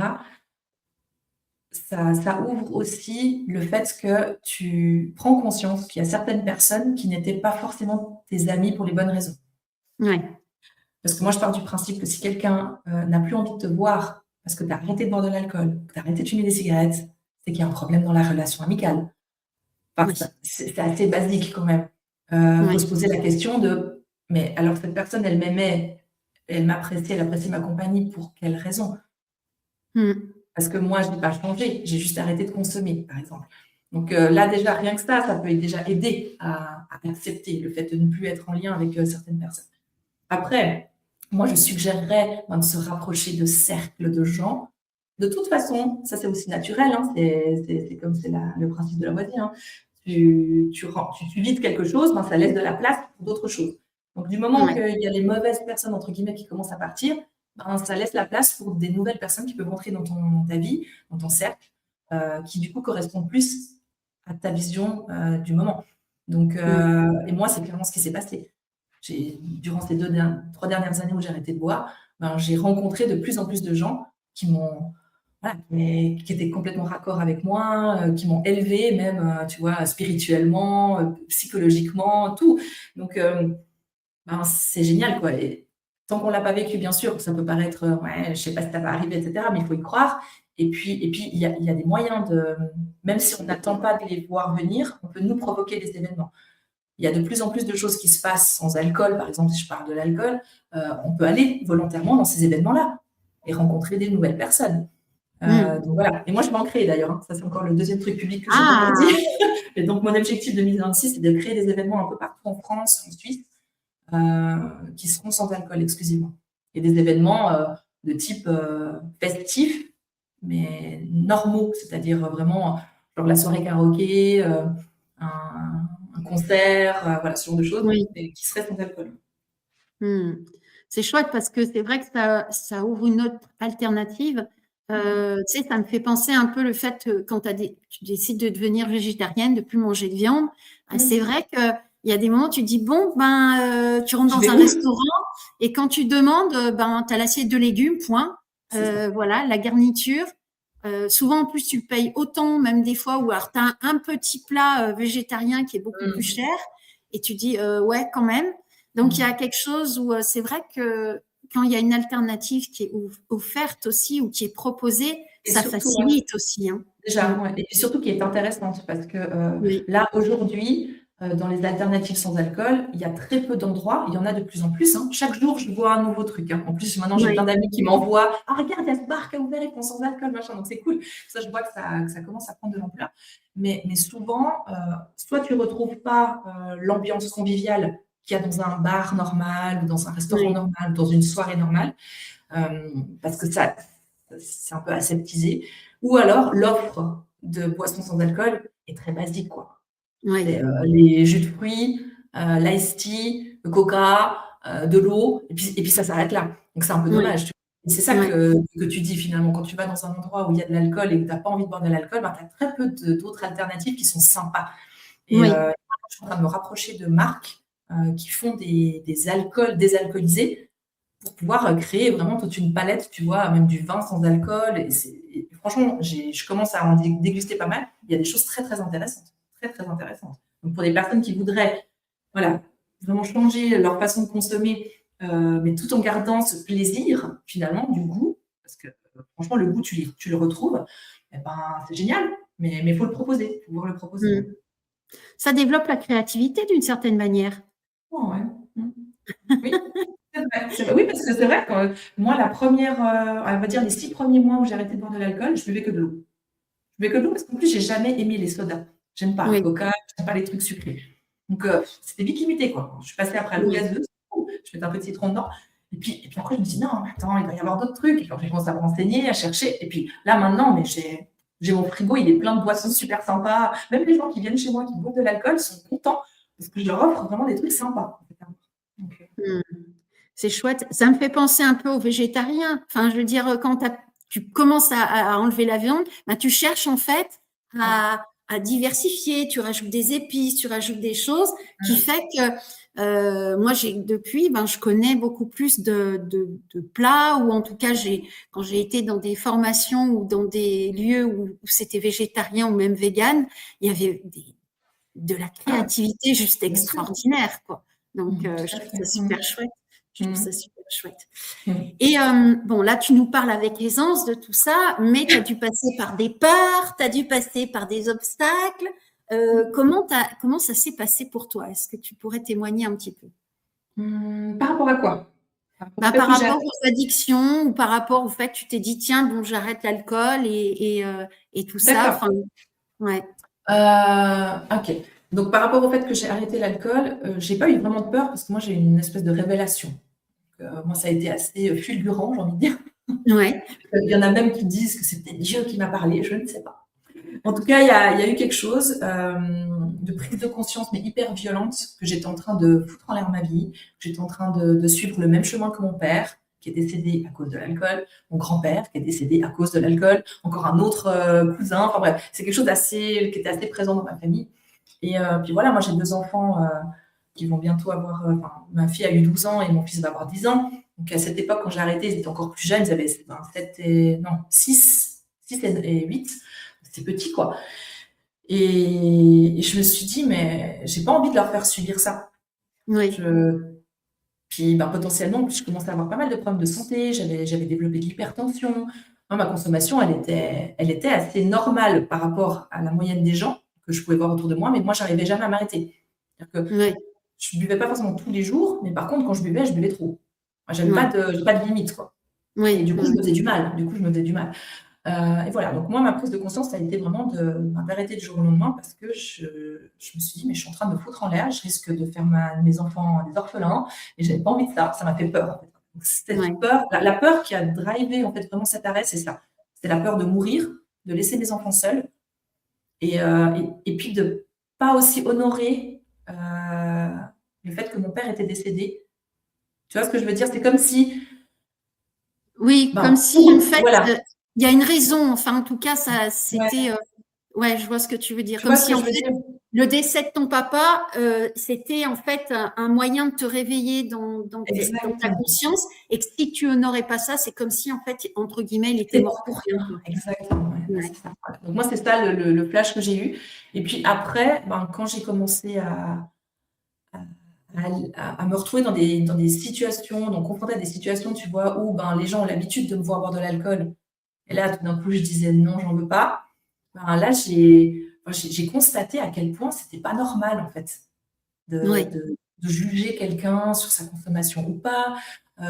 ça ouvre aussi le fait que tu prends conscience qu'il y a certaines personnes qui n'étaient pas forcément tes amis pour les bonnes raisons. Ouais. Parce que moi, je pars du principe que si quelqu'un n'a plus envie de te voir parce que tu as arrêté de boire de l'alcool, que tu as arrêté de fumer des cigarettes, c'est qu'il y a un problème dans la relation amicale. Enfin, Oui. c'est assez basique quand même. Faut Ouais. se poser la question de, mais alors cette personne, elle m'aimait, elle m'appréciait, elle appréciait ma compagnie, pour quelle raison? Parce que moi, je n'ai pas changé, j'ai juste arrêté de consommer, par exemple. Donc là, déjà, rien que ça peut déjà aider à accepter le fait de ne plus être en lien avec certaines personnes. Après, moi, je suggérerais de se rapprocher de cercles de gens. De toute façon, ça c'est aussi naturel, hein, c'est comme le principe de la voisine. Hein. Tu vides quelque chose, ben, ça laisse de la place pour d'autres choses. Donc du moment Ouais. qu'il y a les mauvaises personnes, entre guillemets, qui commencent à partir, ben, ça laisse la place pour des nouvelles personnes qui peuvent entrer dans ta vie, dans ton cercle, qui du coup correspondent plus à ta vision du moment. Donc, et moi, c'est clairement ce qui s'est passé. Durant ces 3 dernières années où j'ai arrêté de boire, ben, j'ai rencontré de plus en plus de gens qui m'ont, voilà, qui étaient complètement raccord avec moi, qui m'ont élevée même, tu vois, spirituellement, psychologiquement, tout. Donc, ben, c'est génial, quoi. Et tant qu'on l'a pas vécu, bien sûr, ça peut paraître, ouais, je sais pas si ça va arriver, etc., mais il faut y croire. Et puis, il y a des moyens de, même si on n'attend pas de les voir venir, on peut nous provoquer des événements. Il y a de plus en plus de choses qui se passent sans alcool. Par exemple, si je parle de l'alcool, on peut aller volontairement dans ces événements-là et rencontrer des nouvelles personnes. Donc voilà. Et moi, je vais en créer d'ailleurs. Hein. Ça, c'est encore le deuxième truc public que je n'ai pas encore dit. Ah, Et donc, mon objectif 2026, c'est de créer des événements un peu partout en France, en Suisse, qui seront sans alcool exclusivement. Et des événements de type festif, mais normaux, c'est-à-dire vraiment genre la soirée karaoké, un concert, voilà, ce genre de choses, oui. et qui seraient sans alcool. C'est chouette parce que c'est vrai que ça ouvre une autre alternative. Tu sais, ça me fait penser un peu le fait que quand tu décides de devenir végétarienne, de plus manger de viande, c'est vrai qu'il y a des moments où tu dis, bon, tu rentres Je dans vais un où? restaurant et quand tu demandes, tu as l'assiette de légumes, point. C'est ça. Voilà, la garniture. Souvent, en plus, tu payes autant, même des fois, ou alors tu as un petit plat végétarien qui est beaucoup plus cher et tu dis, ouais, quand même. Donc, il y a quelque chose où c'est vrai que quand il y a une alternative qui est offerte aussi ou qui est proposée, Et ça surtout, ouais, facilite aussi. Hein. déjà, ouais. Et puis surtout qui est intéressante parce que Oui, là, aujourd'hui, dans les alternatives sans alcool, il y a très peu d'endroits. Il y en a de plus en plus. Hein. Chaque jour, je vois un nouveau truc. Hein. En plus, maintenant, j'ai plein oui, d'amis qui m'envoient, ah, regarde, il y a ce bar qui a ouvert, ils font sans alcool, machin. Donc, c'est cool. Ça, je vois que ça commence à prendre de l'ampleur. Mais souvent, soit tu ne retrouves pas l'ambiance conviviale qu'il y a dans un bar normal, ou dans un restaurant oui. normal, dans une soirée normale, parce que ça, c'est un peu aseptisé. Ou alors, l'offre de boissons sans alcool est très basique, quoi. Oui. C'est les jus de fruits, l'ice tea, le coca, de l'eau, et puis ça s'arrête là. Donc c'est un peu Oui. dommage. Et c'est ça Oui. que tu dis finalement. Quand tu vas dans un endroit où il y a de l'alcool et que tu n'as pas envie de boire de l'alcool, ben, tu as très peu d'autres alternatives qui sont sympas. Et Oui. je suis en train de me rapprocher de marques qui font des alcools désalcoolisés pour pouvoir créer vraiment toute une palette, tu vois, même du vin sans alcool. Et franchement, je commence à en déguster pas mal. Il y a des choses très, très intéressantes. Très, très intéressantes. Donc, pour des personnes qui voudraient, voilà, vraiment changer leur façon de consommer, mais tout en gardant ce plaisir, finalement, du goût, parce que franchement, le goût, tu le retrouves, eh ben, c'est génial. Mais il faut le proposer, il faut pouvoir le proposer. Mm. Ça développe la créativité d'une certaine manière. Oh, ouais. Mm. Oui. C'est vrai. Oui, parce que c'est vrai que moi, la première, on va dire les 6 premiers mois où j'ai arrêté de boire de l'alcool, je buvais que de l'eau. Je buvais que de l'eau parce qu'en plus, j'ai jamais aimé les sodas. J'aime pas le Oui. coca, j'aime pas les trucs sucrés. Donc, c'était vite limité, quoi. Je suis passée après à l'eau Oui. gazeuse, je mettais un peu de citron dedans. Et puis après, je me dis, non, mais attends, il doit y avoir d'autres trucs. Et puis j'ai commencé à me renseigner, à chercher. Et puis là, maintenant, mais j'ai mon frigo, il est plein de boissons super sympas. Même les gens qui viennent chez moi, qui boivent de l'alcool, sont contents parce que je leur offre vraiment des trucs sympas. Donc, Mm. C'est chouette. Ça me fait penser un peu aux végétariens. Enfin, je veux dire, quand tu commences à enlever la viande, tu cherches en fait ouais. à à diversifier, tu rajoutes des épices, tu rajoutes des choses qui fait que moi, depuis, je connais beaucoup plus de plats, ou en tout cas, quand j'ai été dans des formations ou dans des lieux où c'était végétarien ou même vegan, il y avait de la Ah, créativité juste bien sûr. extraordinaire, quoi. Donc, Tout je à trouve fait. ça super chouette. Je trouve Mm. ça super chouette. Mm. Et bon, là, tu nous parles avec aisance de tout ça, mais tu as dû passer par des peurs, tu as dû passer par des obstacles. Comment ça s'est passé pour toi? Est-ce que tu pourrais témoigner un petit peu? Par rapport à quoi? Par rapport au fait Par que j'arrête. rapport aux addictions, ou par rapport au fait que tu t'es dit, tiens, bon, j'arrête l'alcool et tout ça. D'accord. Enfin, ouais. Ok. Donc, par rapport au fait que j'ai arrêté l'alcool, j'ai pas eu vraiment de peur parce que moi, j'ai eu une espèce de révélation. Moi, ça a été assez fulgurant, j'ai envie de dire. Ouais. Il y en a même qui disent que c'est peut-être Dieu qui m'a parlé, je ne sais pas. En tout cas, il y a eu quelque chose de prise de conscience, mais hyper violente, que j'étais en train de foutre en l'air ma vie, que j'étais en train de suivre le même chemin que mon père, qui est décédé à cause de l'alcool, mon grand-père, qui est décédé à cause de l'alcool, encore un autre cousin, enfin bref, c'est quelque chose qui était assez présent dans ma famille. Et puis voilà, moi j'ai deux enfants qui vont bientôt avoir, ma fille a eu 12 ans et mon fils va avoir 10 ans. Donc à cette époque, quand j'ai arrêté, ils étaient encore plus jeunes, ils avaient 6 et 8. C'était petit, quoi. Et je me suis dit, mais j'ai pas envie de leur faire subir ça. Oui. Je... Puis potentiellement, je commençais à avoir pas mal de problèmes de santé, j'avais développé de l'hypertension. Moi, ma consommation, elle était assez normale par rapport à la moyenne des gens que je pouvais voir autour de moi, mais moi, j'arrivais jamais à m'arrêter. C'est-à-dire que Oui. je buvais pas forcément tous les jours, mais par contre, quand je buvais trop. Moi, Oui. j'ai pas de limite, quoi. Et Oui. du coup, je me faisais du mal. Et voilà, donc moi, ma prise de conscience, ça a été vraiment d'arrêter du jour au lendemain parce que je me suis dit, mais je suis en train de me foutre en l'air, je risque de faire mes enfants des orphelins et j'avais pas envie de ça, ça m'a fait peur. En fait. Donc, cette peur, la peur qui a drivé en fait vraiment cet arrêt, c'est ça. C'est la peur de mourir, de laisser mes enfants seuls et puis de pas aussi honorer le fait que mon père était décédé. Tu vois ce que je veux dire? C'est comme si, Oui, comme si en fait, voilà, il y a une raison. Enfin, en tout cas, ça, c'était. ouais, Ouais, je vois ce que tu veux dire. tu Comme vois ce si que en je veux fait, dire? le décès de ton papa, c'était en fait un moyen de te réveiller dans ta Exactement. conscience, et que si tu honorais pas ça, c'est comme si en fait, entre guillemets, il était C'est mort mort pour pour rien, rien, quoi. exactement, ouais, Ouais. c'est ça. Voilà. Donc moi, c'est ça le flash que j'ai eu. Et puis après, quand j'ai commencé à me retrouver dans des situations, donc confrontée à des situations, tu vois, où les gens ont l'habitude de me voir boire de l'alcool. Et là, tout d'un coup, je disais non, j'en veux pas. Là, j'ai constaté à quel point c'était pas normal, en fait, Ouais. de juger quelqu'un sur sa consommation ou pas,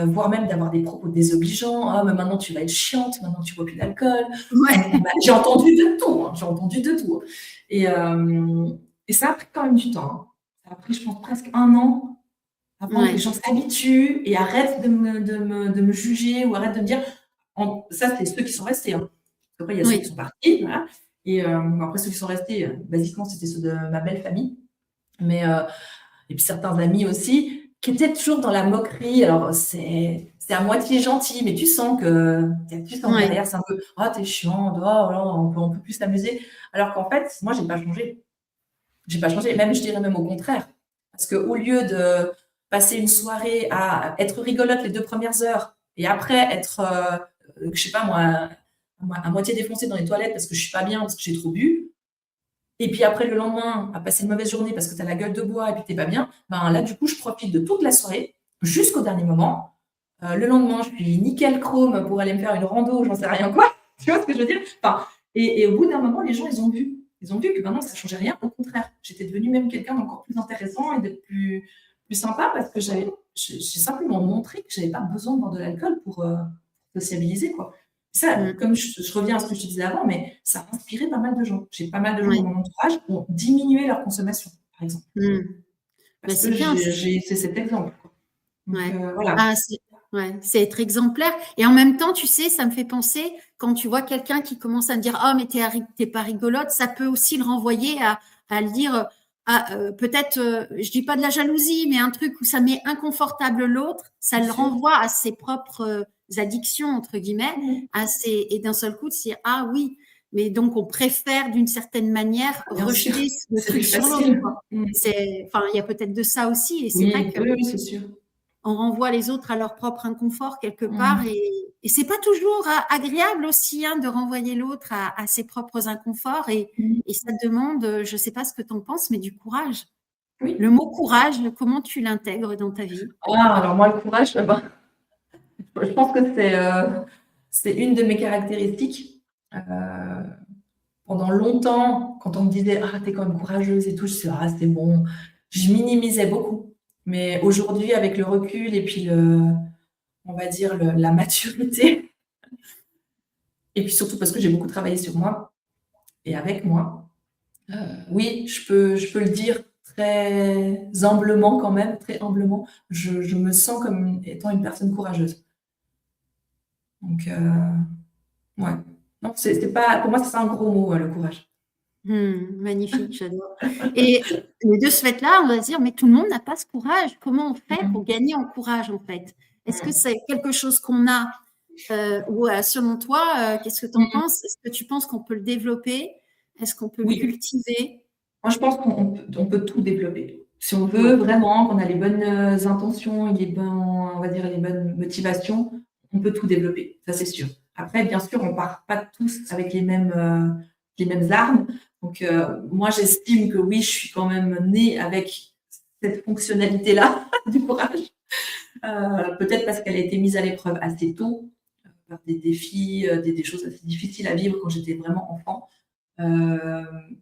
voire même d'avoir des propos désobligeants. Ah, mais maintenant tu vas être chiante, maintenant tu bois plus d'alcool. Ouais. J'ai entendu de tout, hein, j'ai entendu de tout. Et, euh, et ça a pris quand même du temps. Hein. Ça a pris, je pense, presque un an avant que les Ouais. gens s'habituent et arrêtent de me juger ou arrêtent de me dire. Ça, c'est ceux qui sont restés. Hein. Après, il y a ceux qui Oui. sont partis. Voilà. Et après, ceux qui sont restés, basiquement, c'était ceux de ma belle famille. Mais et puis certains amis aussi, qui étaient toujours dans la moquerie. Alors, c'est à moitié gentil, mais tu sens que Ouais. derrière, c'est un peu, ah, t'es chiant, oh, voilà, on peut plus s'amuser. Alors qu'en fait, moi, j'ai pas changé. J'ai pas changé. Même, je dirais même au contraire. Parce qu'au lieu de passer une soirée à être rigolote les 2 premières heures et après être, je sais pas moi, à moitié défoncée dans les toilettes parce que je suis pas bien, parce que j'ai trop bu, et puis après, le lendemain, à passer une mauvaise journée parce que tu as la gueule de bois et puis tu n'es pas bien, là, du coup, je profite de toute la soirée jusqu'au dernier moment. Le lendemain, je suis nickel chrome pour aller me faire une rando, j'en sais rien quoi. Tu vois ce que je veux dire? Et au bout d'un moment, les gens, ils ont vu. Ils ont vu que maintenant, ça ne changeait rien. Au contraire, j'étais devenue même quelqu'un d'encore plus intéressant et de plus sympa parce que j'ai simplement montré que je n'avais pas besoin de boire de l'alcool pour sociabiliser, quoi. Ça, Mm. comme je reviens à ce que je te disais avant, mais ça a inspiré pas mal de gens. J'ai pas mal de gens dans Ouais. mon entourage qui ont diminué leur consommation, par exemple, Mm. parce C'est que bien. j'ai fait cet exemple. Quoi. Donc Ouais. voilà. Ah, c'est être exemplaire. Et en même temps, tu sais, ça me fait penser, quand tu vois quelqu'un qui commence à me dire, oh, mais t'es pas rigolote, ça peut aussi le renvoyer à le dire, peut-être, je dis pas de la jalousie, mais un truc où ça met inconfortable l'autre, ça Bien le sûr. renvoie à ses propres addictions, entre guillemets, Mhm. et d'un seul coup, de se dire, ah oui, mais donc on préfère d'une certaine manière Bien sûr, rejeter le c'est plus truc sur l'autre, facile. quoi. Mmh. Enfin, il y a peut-être de ça aussi, et c'est vrai Oui, que oui, oui, c'est sûr. on renvoie les autres à leur propre inconfort quelque part, Mmh. et c'est pas toujours agréable aussi, hein, de renvoyer l'autre à ses propres inconforts, Mmh. et ça demande, je sais pas ce que tu en penses, mais du courage. Le Oui. mot courage, comment tu l'intègres dans ta vie? Ah, alors moi, le courage, ben, je pense que c'est une de mes caractéristiques. Pendant longtemps, quand on me disait: «Ah, tu es quand même courageuse et tout», je disais: «Ah, c'est bon». Je minimisais beaucoup. Mais aujourd'hui, avec le recul et puis on va dire la maturité, et puis surtout parce que j'ai beaucoup travaillé sur moi et avec moi, oui, je peux le dire très humblement quand même, très humblement, je me sens comme étant une personne courageuse. Donc ouais. Non, c'est pas pour moi, c'est un gros mot, le courage. Magnifique, j'adore. Et de ce fait-là, on va se dire: «Mais tout le monde n'a pas ce courage». Comment on fait Mmh. pour gagner en courage, en fait? Est-ce que Mmh. c'est quelque chose qu'on a, ou selon toi, qu'est-ce que tu en Mmh. penses? Est-ce que tu penses qu'on peut le développer? Est-ce qu'on peut le Oui. cultiver? Moi, je pense qu'on peut tout développer. Si on veut Ouais, vraiment, qu'on a les bonnes, intentions et les bons, on va dire les bonnes motivations, on peut tout développer, ça c'est sûr. Après, bien sûr, on part pas tous avec les mêmes armes. Donc, moi, j'estime que oui, je suis quand même née avec cette fonctionnalité-là du courage. Peut-être parce qu'elle a été mise à l'épreuve assez tôt, par des défis, des choses assez difficiles à vivre quand j'étais vraiment enfant. Hem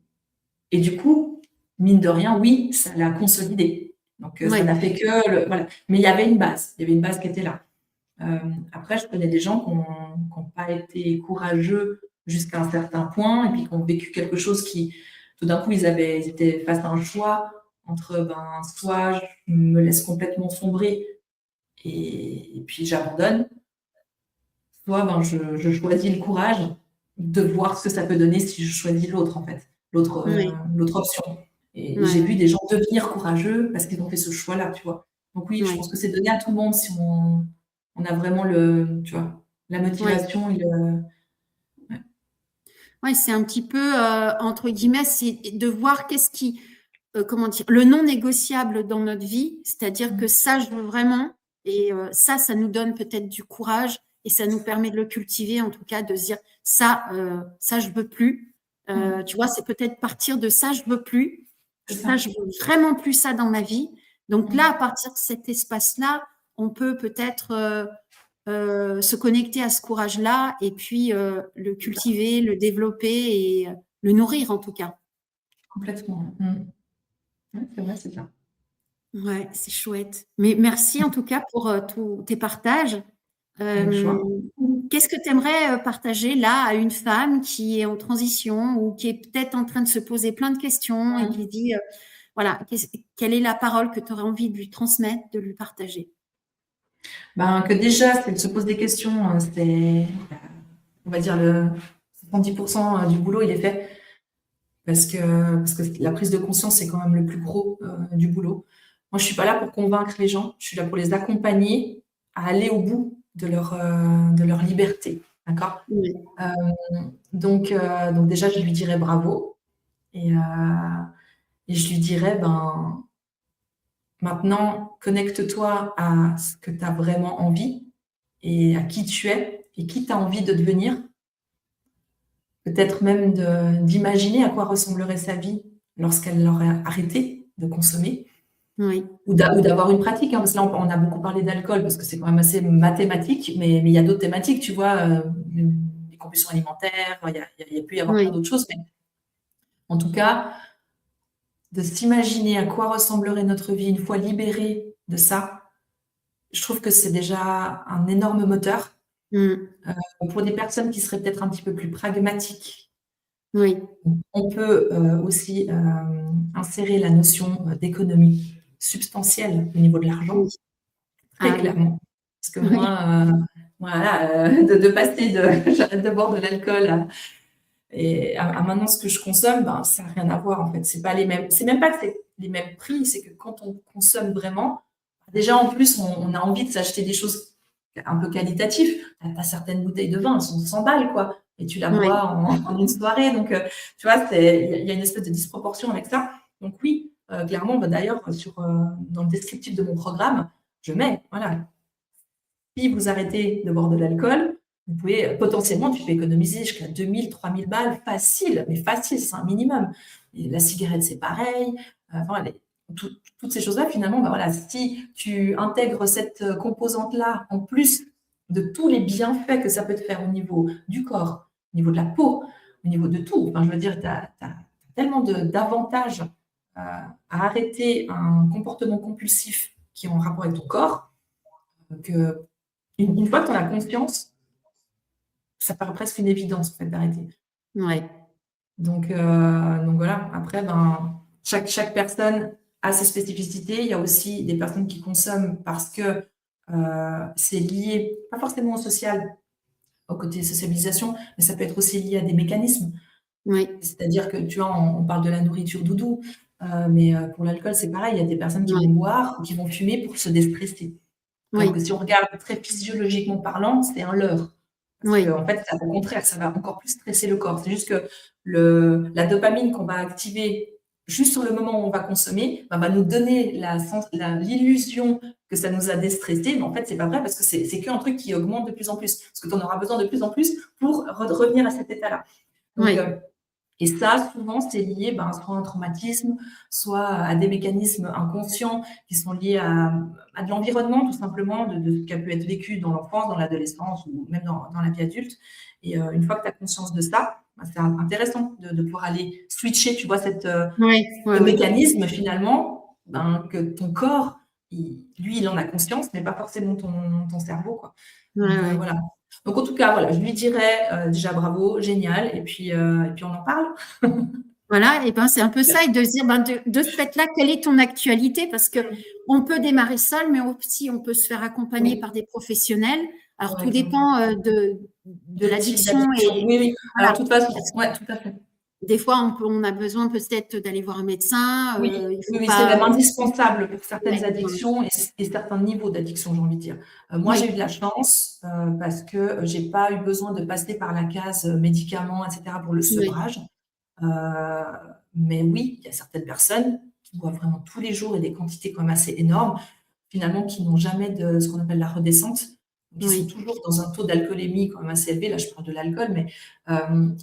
Et du coup, mine de rien, oui, ça l'a consolidé. Donc, ça ouais, n'a fait que voilà. Mais il y avait une base qui était là. Après, je connais des gens qui ont pas été courageux jusqu'à un certain point et puis qui ont vécu quelque chose qui, tout d'un coup, ils étaient face à un choix entre, ben, soit je me laisse complètement sombrer et puis j'abandonne, soit, ben, je choisis le courage de voir ce que ça peut donner si je choisis l'autre, en fait, ouais, l'autre option. Et ouais, j'ai vu ouais, des gens devenir courageux parce qu'ils ont fait ce choix-là, tu vois? Donc oui, je ouais, pense que c'est donné à tout le monde si on a vraiment tu vois, la ouais. motivation et ouais. Ouais, c'est un petit peu, entre guillemets, c'est de voir qu'est-ce qui, comment dire? Le non négociable dans notre vie, c'est-à-dire que Mmh. ça, je veux vraiment, et ça nous donne peut-être du courage, et ça nous permet de le cultiver, en tout cas, de se dire: «Ça, je veux plus». Mmh. Tu vois? C'est peut-être partir de «Ça, je veux plus», C'est ça, ça. je veux vraiment plus ça dans ma vie. Donc là, à Mmh. partir de cet espace-là, on peut peut-être, se connecter à ce courage-là, et puis le C'est ça, cultiver, le développer, et le nourrir en tout cas. complètement. Mmh. Ouais, c'est vrai, c'est ça. Ouais, c'est chouette. Mais merci en tout cas pour tous tes partages. Avec Euh, joie. Mmh. Qu'est-ce que tu aimerais partager là à une femme qui est en transition, ou qui est peut-être en train de se poser plein de questions, et qui Mmh. dit, voilà, quelle est la parole que tu aurais envie de lui transmettre, de lui partager? Ben, que déjà, c'est de se poser des questions, on va dire, le 70 du boulot, il est fait. Parce que la prise de conscience, c'est quand même le plus gros, du boulot. Moi, je suis pas là pour convaincre les gens, je suis là pour les accompagner à aller au bout de leur liberté, d'accord? Oui. Donc déjà, je lui dirais bravo et je lui dirais: «Ben, maintenant, connecte-toi à ce que tu as vraiment envie et à qui tu es et qui tu as envie de devenir». Peut-être même d'imaginer à quoi ressemblerait sa vie lorsqu'elle aurait arrêté de consommer. Oui. Ou d'avoir une pratique, hein, parce que là, on a beaucoup parlé d'alcool parce que c'est quand même assez mathématique, mais il y a d'autres thématiques, tu vois, les compulsions alimentaires, il peut y avoir plein Oui. d'autres choses, mais en tout cas, de s'imaginer à quoi ressemblerait notre vie une fois libérée de ça, je trouve que c'est déjà un énorme moteur. Mm. Pour des personnes qui seraient peut-être un petit peu plus pragmatiques, Oui. on peut, aussi, insérer la notion, d'économie substantielle au niveau de Oui. l'argent. Très Ah oui. clairement. Parce que Oui. moi, voilà, de passer de j'arrête de boire de l'alcool à maintenant ce que je consomme, ben, ça a rien à voir en fait. C'est pas les mêmes, c'est même pas que c'est les mêmes prix, c'est que quand on consomme vraiment, déjà en plus on a envie de s'acheter des choses un peu qualitatives. Tu as certaines bouteilles de vin, elles sont 100 balles quoi. et tu la Ouais. bois en une soirée. Donc, tu vois, il y a une espèce de disproportion avec ça. Donc oui, clairement, bah, d'ailleurs, dans le descriptif de mon programme, je mets, voilà, si vous arrêtez de boire de l'alcool, vous pouvez potentiellement, tu peux économiser jusqu'à 2 000, 3 000 balles facile, mais facile, c'est un minimum. Et la cigarette, c'est pareil. Enfin, toutes ces choses-là, finalement, bah voilà, si tu intègres cette composante-là, en plus de tous les bienfaits que ça peut te faire au niveau du corps, au niveau de la peau, au niveau de tout, enfin, je veux dire, tu as tellement d'avantages à arrêter un comportement compulsif qui est en rapport avec ton corps, que une fois que tu en as conscience, ça paraît presque une évidence en fait d'arrêter. Ouais. Donc voilà, après, ben, chaque personne a ses spécificités. Il y a aussi des personnes qui consomment parce que c'est lié, pas forcément au social, au côté sociabilisation, mais ça peut être aussi lié à des mécanismes. Oui. C'est-à-dire que, tu vois, on parle de la nourriture doudou, mais pour l'alcool, c'est pareil. Il y a des personnes qui vont Ouais. boire ou qui vont fumer pour se déstresser. Alors que Oui. si on regarde très physiologiquement parlant, c'est un leurre. Parce Oui. qu'en fait, au contraire, ça va encore plus stresser le corps. C'est juste que la dopamine qu'on va activer juste sur le moment où on va consommer, bah, va nous donner l'illusion que ça nous a déstressé, mais en fait, c'est pas vrai parce que c'est qu'un truc qui augmente de plus en plus. Parce que tu en auras besoin de plus en plus pour revenir à cet état-là. Donc, Oui. et ça, souvent, c'est lié soit à un traumatisme, soit à des mécanismes inconscients qui sont liés à de l'environnement, tout simplement, de ce qui a pu être vécu dans l'enfance, dans l'adolescence ou même dans la vie adulte. Et une fois que tu as conscience de ça, bah, c'est intéressant de pouvoir aller switcher, tu vois, Oui. ce Oui. mécanisme finalement, que ton corps, lui, il en a conscience, mais pas forcément ton cerveau, quoi. Donc Ouais. voilà. Donc en tout cas, voilà, je lui dirais déjà bravo, génial, et puis on en parle. Voilà, et ben c'est un peu ça, et de se dire, ben de ce fait-là, quelle est ton actualité? Parce que on peut démarrer seul, mais aussi on peut se faire accompagner Oui, par des professionnels. Alors ouais, tout dépend de du type l'addiction, d'addiction. et Oui, oui. Alors, voilà. de toute façon, Parce que ouais, tout à fait. des fois, on a besoin peut-être d'aller voir un médecin. Oui, Il oui, faut oui, c'est pas. même indispensable pour certaines Ouais, ouais. addictions et certains niveaux d'addiction, j'ai envie de dire. Moi, j'ai eu Oui, de la chance parce que j'ai pas eu besoin de passer par la case médicaments, etc., pour le oui, sevrage. Euh, mais oui, il y a certaines personnes qui boivent vraiment tous les jours et des quantités quand même assez énormes, finalement, qui n'ont jamais de ce qu'on appelle la redescente, qui sont oui, toujours dans un taux d'alcoolémie quand même assez élevé. Là, je parle de l'alcool, mais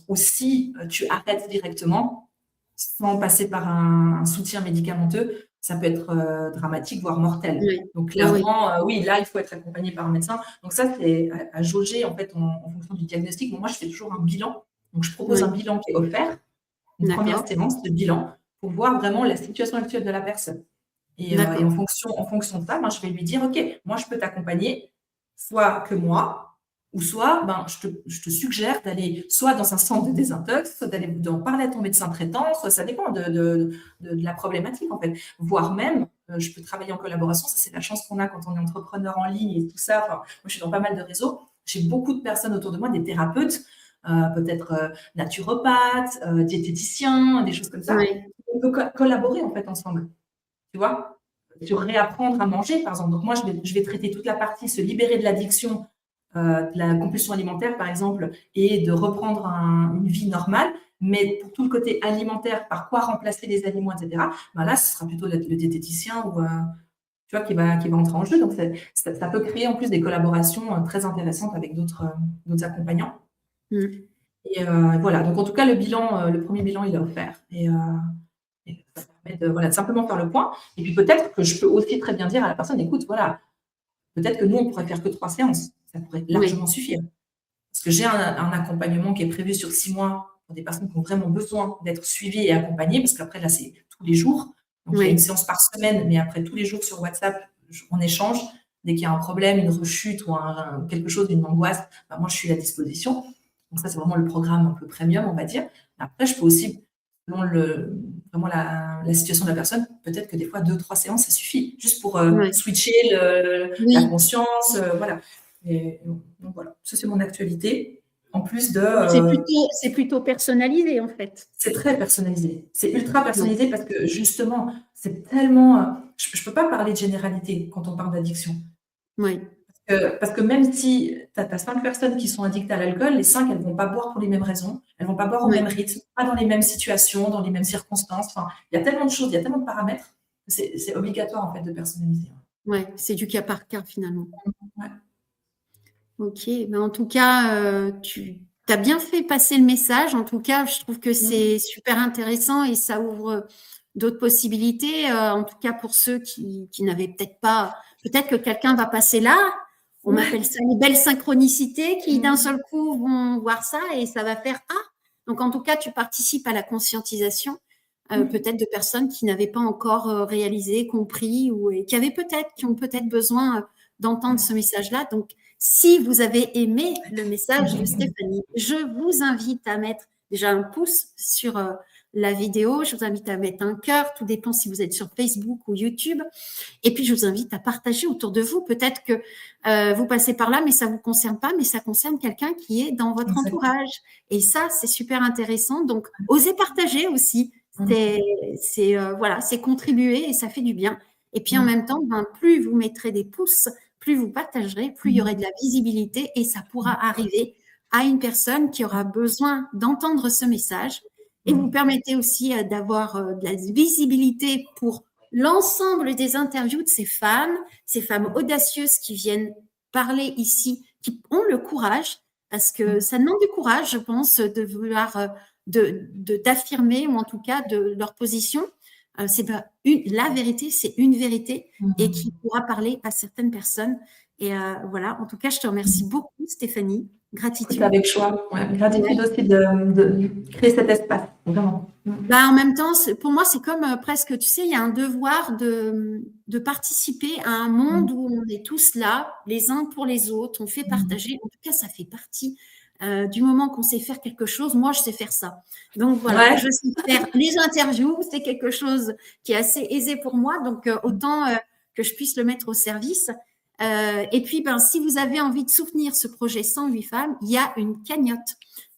aussi, tu arrêtes directement sans passer par un soutien médicamenteux, ça peut être dramatique, voire mortel. oui, Donc oui, oui. clairement, oui, là, il faut être accompagné par un médecin. Donc ça, c'est à jauger en fait en fonction du diagnostic. Bon, moi, je fais toujours un bilan. Donc je propose un Oui. bilan qui est offert, une première D'accord, séance de bilan pour voir vraiment la situation actuelle de la personne. Et d'accord. en fonction de ça, ben, je vais lui dire, OK, moi, je peux t'accompagner, soit que moi, ou soit ben, je te suggère d'aller soit dans un centre de désintox, soit d'aller d'en parler à ton médecin traitant, soit ça dépend de la problématique, en fait. Voire même, je peux travailler en collaboration. Ça, c'est la chance qu'on a quand on est entrepreneur en ligne et tout ça. Enfin, moi, je suis dans pas mal de réseaux. J'ai beaucoup de personnes autour de moi, des thérapeutes, peut-être naturopathes, diététiciens, des choses comme ça. Oui, On peut collaborer, en fait, ensemble. Tu vois? Sur réapprendre à manger, par exemple. Donc moi, je vais traiter toute la partie se libérer de l'addiction, de la compulsion alimentaire, par exemple, et de reprendre une vie normale. Mais pour tout le côté alimentaire, par quoi remplacer les aliments, etc., ben là, ce sera plutôt le diététicien ou, tu vois, qui va entrer en jeu. Donc, ça peut créer en plus des collaborations très intéressantes avec d'autres accompagnants. mm, Et voilà. Donc, en tout cas, le premier bilan, il est offert. Et ça permet voilà, de simplement faire le point. Et puis peut-être que je peux aussi très bien dire à la personne, écoute, voilà, peut-être que nous, on pourrait faire que 3 séances. Ça pourrait largement oui, suffire. Parce que j'ai un accompagnement qui est prévu sur 6 mois pour des personnes qui ont vraiment besoin d'être suivies et accompagnées, parce qu'après, là, c'est tous les jours. Donc, il y a une oui, séance par semaine, mais après, tous les jours sur WhatsApp, on échange. Dès qu'il y a un problème, une rechute ou quelque chose, une angoisse, ben, moi, je suis à disposition. Donc, ça, c'est vraiment le programme un peu premium, on va dire. Après, je peux aussi, selon vraiment la situation de la personne, peut-être que des fois, 2, 3 séances, ça suffit, juste pour oui. switcher la Oui. conscience, voilà. Et donc voilà, ça c'est mon actualité. En plus de, Donc c'est plutôt personnalisé en fait. c'est très personnalisé. C'est ultra Oui, personnalisé parce que justement, c'est tellement. Je ne peux pas parler de généralité quand on parle d'addiction. oui, Parce que même si tu as 5 personnes qui sont addictes à l'alcool, les 5, elles vont pas boire pour les mêmes raisons, elles vont pas boire au Ouais. même rythme, pas dans les mêmes situations, dans les mêmes circonstances. Enfin, il y a tellement de choses, il y a tellement de paramètres, c'est obligatoire en fait de personnaliser. Ouais, c'est du cas par cas finalement. Ouais. Ok, ben en tout cas, tu as bien fait passer le message. En tout cas, je trouve que c'est super intéressant et ça ouvre d'autres possibilités. En tout cas, pour ceux qui n'avaient peut-être pas, peut-être que quelqu'un va passer là. On appelle ça les belles synchronicités qui d'un seul coup vont voir ça et ça va faire ah. Donc en tout cas, tu participes à la conscientisation peut-être de personnes qui n'avaient pas encore réalisé, compris ou et qui ont peut-être besoin d'entendre ce message-là. Donc si vous avez aimé le message de Stéphanie, je vous invite à mettre déjà un pouce sur la vidéo. Je vous invite à mettre un cœur. Tout dépend si vous êtes sur Facebook ou YouTube. Et puis, je vous invite à partager autour de vous. Peut-être que vous passez par là, mais ça ne vous concerne pas, mais ça concerne quelqu'un qui est dans votre entourage. Et ça, c'est super intéressant. Donc, osez partager aussi. C'est contribuer et ça fait du bien. Et puis, en même temps, plus vous mettrez des pouces, plus vous partagerez, plus il y aurait de la visibilité et ça pourra arriver à une personne qui aura besoin d'entendre ce message. Et vous permettez aussi d'avoir de la visibilité pour l'ensemble des interviews de ces femmes audacieuses qui viennent parler ici, qui ont le courage, parce que ça demande du courage, je pense, de vouloir d'affirmer ou en tout cas de leur position. C'est pas la vérité, c'est une vérité et qui pourra parler à certaines personnes. Et voilà, en tout cas, je te remercie beaucoup, Stéphanie. Gratitude. Avec choix. Ouais. Gratitude aussi de créer cet espace, vraiment. Bah, en même temps, pour moi, c'est comme presque, tu sais, il y a un devoir de participer à un monde où on est tous là, les uns pour les autres, on fait partager. En tout cas, ça fait partie du moment qu'on sait faire quelque chose. Moi, je sais faire ça. Donc voilà, je sais faire les interviews, c'est quelque chose qui est assez aisé pour moi. Donc autant que je puisse le mettre au service. Et puis, si vous avez envie de soutenir ce projet 108 femmes, il y a une cagnotte.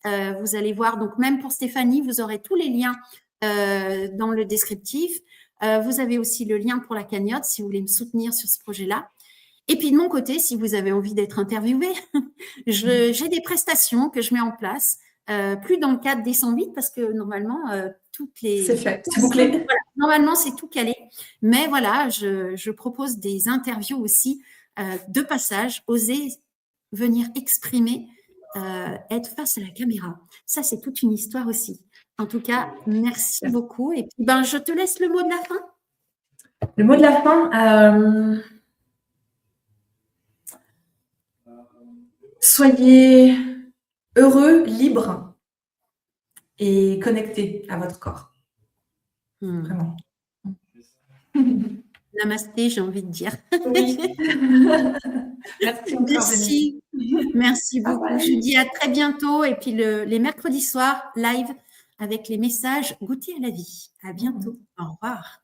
Vous allez voir, donc même pour Stéphanie, vous aurez tous les liens dans le descriptif. Vous avez aussi le lien pour la cagnotte si vous voulez me soutenir sur ce projet-là. Et puis de mon côté, si vous avez envie d'être interviewé, j'ai des prestations que je mets en place, plus dans le cadre des 108 parce que normalement, toutes les… C'est fait, c'est bouclé. Voilà, normalement, c'est tout calé. Mais voilà, je propose des interviews aussi de passage, oser venir exprimer, être face à la caméra. Ça, c'est toute une histoire aussi. En tout cas, merci beaucoup. Et puis, je te laisse le mot de la fin. Le mot de la fin, soyez heureux, libre et connecté à votre corps. Vraiment. Namasté, j'ai envie de dire. Oui. Merci. Merci beaucoup. Je vous dis à très bientôt. Et puis les mercredis soirs, live avec les messages Goûter à la vie. À bientôt. Au revoir.